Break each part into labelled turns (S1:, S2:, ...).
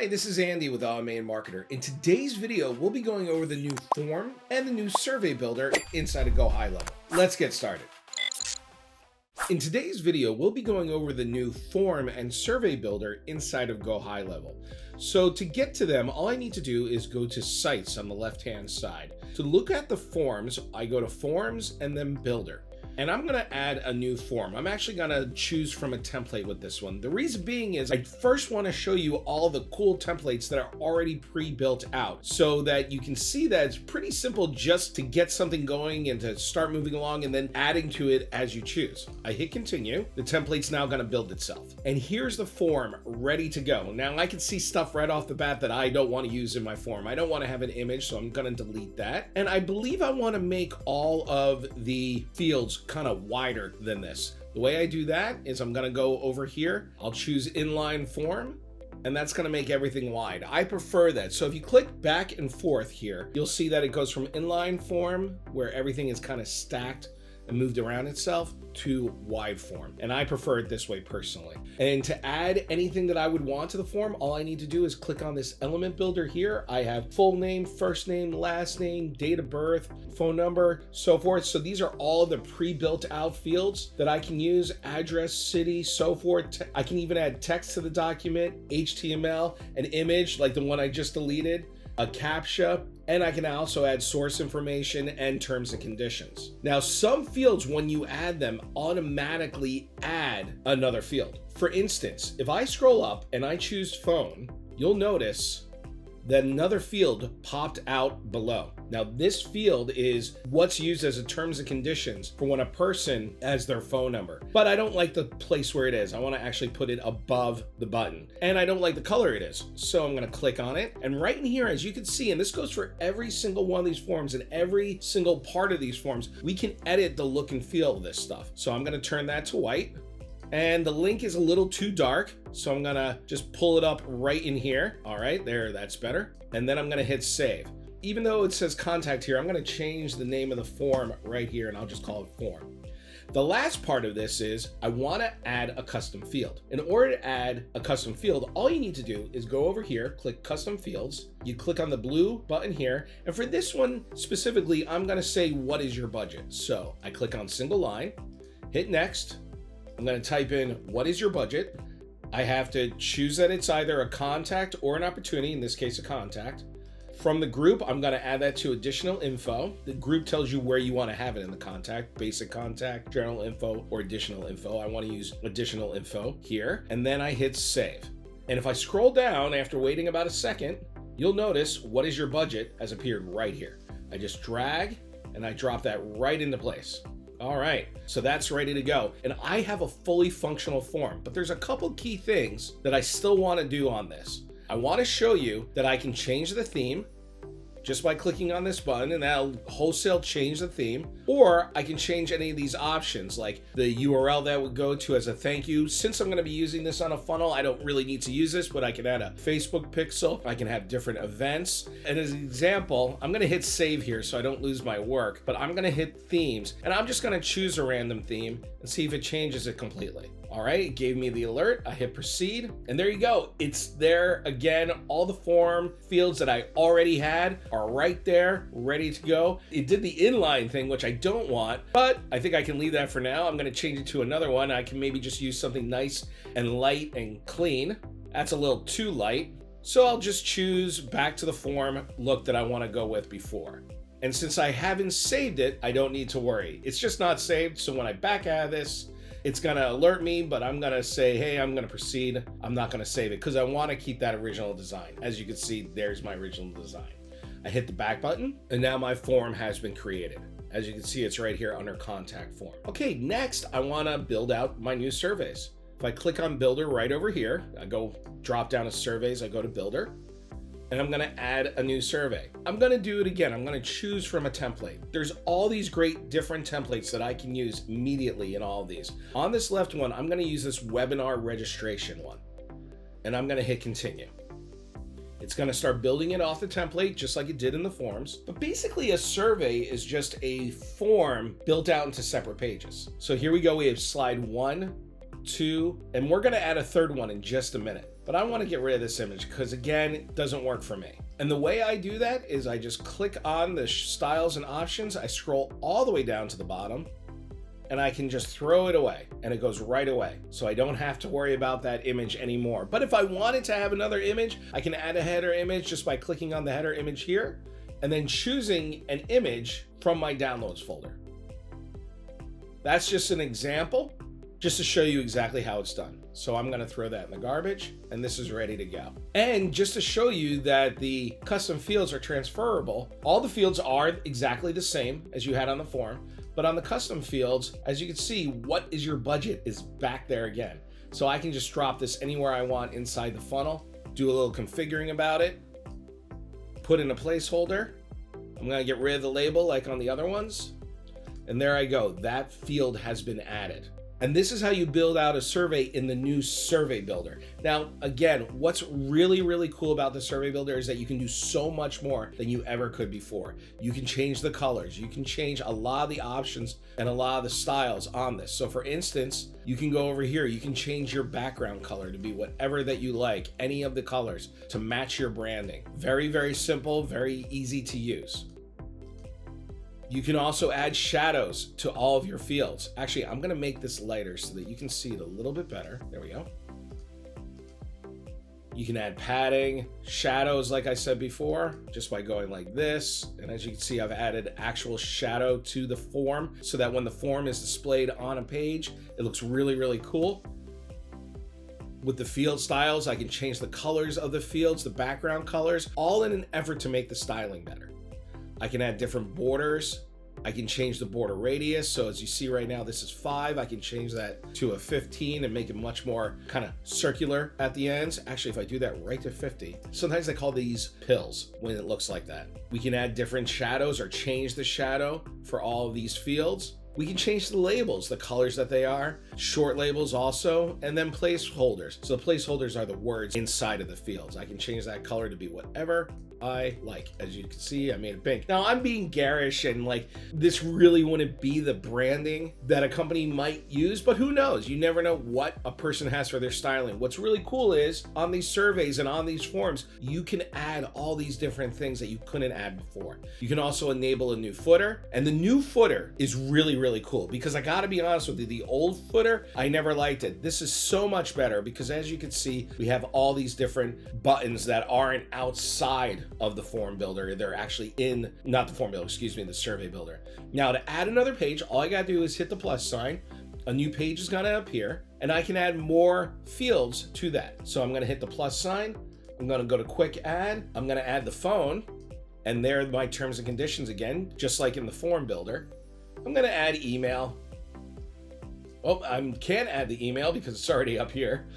S1: Hi, this is Andy with Automated Marketer. In today's video, we'll be going over the new form and the new survey builder inside of GoHighLevel. Let's get started. In today's video, we'll be going over the new form and survey builder inside of GoHighLevel. So to get to them, all I need to do is go to Sites on the left-hand side. To look at the forms, I go to Forms and then Builder. And I'm gonna add a new form. I'm actually gonna choose from a template with this one. The reason being is I first wanna show you all the cool templates that are already pre-built out so that you can see that it's pretty simple just to get something going and to start moving along and then adding to it as you choose. I hit continue. The template's now gonna build itself. And here's the form ready to go. Now I can see stuff right off the bat that I don't wanna use in my form. I don't wanna have an image, so I'm gonna delete that. And I believe I wanna make all of the fields kind of wider than this. The way I do that is I'm gonna go over here, I'll choose inline form, and that's gonna make everything wide. I prefer that. So if you click back and forth here, you'll see that it goes from inline form, where everything is kind of stacked and moved around itself, to wide form. And I prefer it this way personally. And to add anything that I would want to the form, all I need to do is click on this element builder here. I have full name, first name, last name, date of birth, phone number, so forth. So these are all the pre-built out fields that I can use, address, city, so forth. I can even add text to the document, HTML, an image like the one I just deleted, a CAPTCHA, and I can also add source information and terms and conditions. Now, some fields, when you add them, automatically add another field. For instance, if I scroll up and I choose phone, you'll notice that another field popped out below. Now, this field is what's used as a terms and conditions for when a person has their phone number. But I don't like the place where it is. I want to actually put it above the button. And I don't like the color it is. So I'm going to click on it. And right in here, as you can see, and this goes for every single one of these forms and every single part of these forms, we can edit the look and feel of this stuff. So I'm going to turn that to white. And the link is a little too dark, so I'm gonna just pull it up right in here. All right, there, that's better. And then I'm gonna hit save. Even though it says contact here, I'm gonna change the name of the form right here and I'll just call it form. The last part of this is I wanna add a custom field. In order to add a custom field, all you need to do is go over here, click custom fields, you click on the blue button here, and for this one specifically, I'm gonna say, what is your budget? So I click on single line, hit next, I'm going to type in, what is your budget? I have to choose that it's either a contact or an opportunity, in this case, a contact. From the group, I'm going to add that to additional info. The group tells you where you want to have it in the contact, basic contact, general info, or additional info. I want to use additional info here, and then I hit save. And if I scroll down after waiting about a second, you'll notice what is your budget has appeared right here. I just drag and I drop that right into place. All right, so that's ready to go. And I have a fully functional form, but there's a couple key things that I still want to do on this. I want to show you that I can change the theme just by clicking on this button, and that'll wholesale change the theme. Or I can change any of these options, like the URL that would go to as a thank you. Since I'm going to be using this on a funnel, I don't really need to use this, but I can add a Facebook pixel. I can have different events. And as an example, I'm going to hit save here so I don't lose my work, but I'm going to hit themes, and I'm just going to choose a random theme and see if it changes it completely. All right, it gave me the alert. I hit proceed, and there you go. It's there again. All the form fields that I already had are right there, ready to go. It did the inline thing, which I don't want, but I think I can leave that for now. I'm gonna change it to another one. I can maybe just use something nice and light and clean. That's a little too light. So I'll just choose back to the form look that I wanna go with before. And since I haven't saved it, I don't need to worry. It's just not saved, so when I back out of this, it's gonna alert me, but I'm gonna say, hey, I'm gonna proceed. I'm not gonna save it because I wanna keep that original design. As you can see, there's my original design. I hit the back button, and now my form has been created. As you can see, it's right here under contact form. Okay, next, I wanna build out my new surveys. If I click on builder right over here, I go drop down to surveys, I go to builder, and I'm gonna add a new survey. I'm gonna do it again. I'm gonna choose from a template. There's all these great different templates that I can use immediately in all of these. On this left one, I'm gonna use this webinar registration one, and I'm gonna hit continue. It's gonna start building it off the template just like it did in the forms. But basically a survey is just a form built out into separate pages. So here we go, we have slide 1, 2, and we're gonna add a third one in just a minute. but I want to get rid of this image because again, it doesn't work for me. And the way I do that is I just click on the styles and options. I scroll all the way down to the bottom and I can just throw it away and it goes right away. So I don't have to worry about that image anymore. But if I wanted to have another image, I can add a header image just by clicking on the header image here and then choosing an image from my downloads folder. That's just an example, just to show you exactly how it's done. So I'm gonna throw that in the garbage and this is ready to go. And just to show you that the custom fields are transferable, all the fields are exactly the same as you had on the form, but on the custom fields, as you can see, what is your budget is back there again. So I can just drop this anywhere I want inside the funnel, do a little configuring about it, put in a placeholder. I'm gonna get rid of the label like on the other ones. And there I go, that field has been added. And this is how you build out a survey in the new Survey Builder. Now, again, what's really, really cool about the Survey Builder is that you can do so much more than you ever could before. You can change the colors, you can change a lot of the options and a lot of the styles on this. So for instance, you can go over here, you can change your background color to be whatever that you like, any of the colors to match your branding. Very, very simple, very easy to use. You can also add shadows to all of your fields. Actually, I'm gonna make this lighter so that you can see it a little bit better. There we go. You can add padding, shadows, like I said before, just by going like this. And as you can see, I've added actual shadow to the form so that when the form is displayed on a page, it looks really, really cool. With the field styles, I can change the colors of the fields, the background colors, all in an effort to make the styling better. I can add different borders. I can change the border radius. So as you see right now, this is 5. I can change that to a 15 and make it much more kind of circular at the ends. Actually, if I do that right to 50, sometimes I call these pills when it looks like that. We can add different shadows or change the shadow for all of these fields. We can change the labels, the colors that they are, short labels also, and then placeholders. So the placeholders are the words inside of the fields. I can change that color to be whatever I like. As you can see, I made it pink. Now I'm being garish and like this really wouldn't be the branding that a company might use, but who knows? You never know what a person has for their styling. What's really cool is on these surveys and on these forms, you can add all these different things that you couldn't add before. You can also enable a new footer, and the new footer is really, really cool because I gotta be honest with you, the old footer, I never liked it. This is so much better because as you can see, we have all these different buttons that aren't outside of the form builder. They're actually in, not the form builder, excuse me, the survey builder. Now to add another page, all I gotta do is hit the plus sign. A new page is gonna appear and I can add more fields to that. So I'm gonna hit the plus sign. I'm gonna go to quick add. I'm gonna add the phone and there are my terms and conditions again, just like in the form builder. I'm gonna add email. Oh, I can't add the email because it's already up here.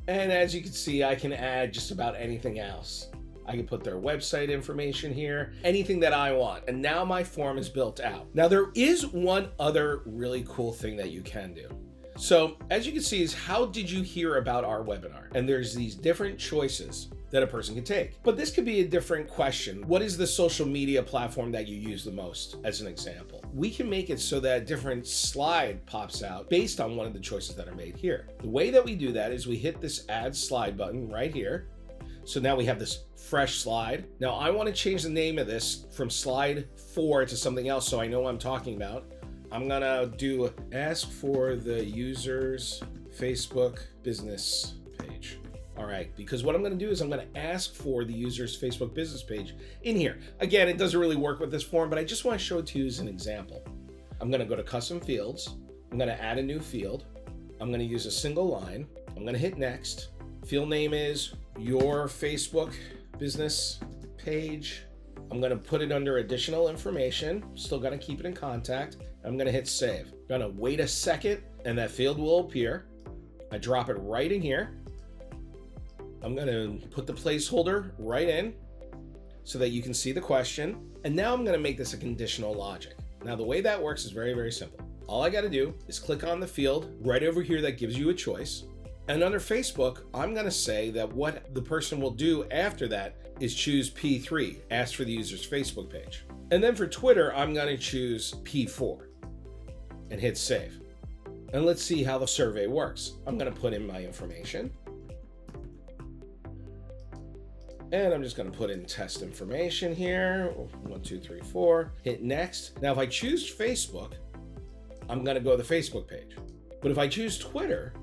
S1: And as you can see, I can add just about anything else. I can put their website information here, anything that I want. And now my form is built out. Now there is one other really cool thing that you can do. So as you can see is how did you hear about our webinar? And there's these different choices that a person can take. But this could be a different question. What is the social media platform that you use the most, as an example? We can make it so that a different slide pops out based on one of the choices that are made here. The way that we do that is we hit this add slide button right here. So now we have this fresh slide. Now I want to change the name of this from slide 4 to something else so I know what I'm talking about. I'm gonna do ask for the user's Facebook business page. All right, because what I'm gonna do is I'm gonna ask for the user's Facebook business page in here. Again, it doesn't really work with this form, but I just wanna show it to you as an example. I'm gonna go to custom fields. I'm gonna add a new field. I'm gonna use a single line. I'm gonna hit next. Field name is your Facebook business page. I'm gonna put it under additional information. Still gonna keep it in contact. I'm gonna hit save. Gonna wait a second and that field will appear. I drop it right in here. I'm gonna put the placeholder right in so that you can see the question. And now I'm gonna make this a conditional logic. Now the way that works is very, very simple. All I gotta do is click on the field right over here that gives you a choice. And under Facebook, I'm gonna say that what the person will do after that is choose P3, ask for the user's Facebook page. And then for Twitter, I'm gonna choose P4 and hit save. And let's see how the survey works. I'm gonna put in my information. And I'm just going to put in test information here. 1, 2, 3, 4. Hit next. Now, if I choose Facebook, I'm going to go to the Facebook page. But if I choose Twitter,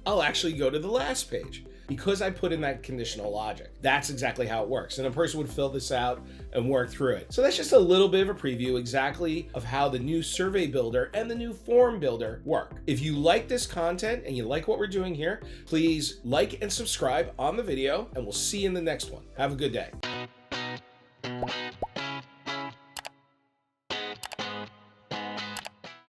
S1: I'll actually go to the last page because I put in that conditional logic. That's exactly how it works. And a person would fill this out and work through it. So that's just a little bit of a preview exactly of how the new survey builder and the new form builder work. If you like this content and you like what we're doing here, please like and subscribe on the video, and we'll see you in the next one. Have a good day.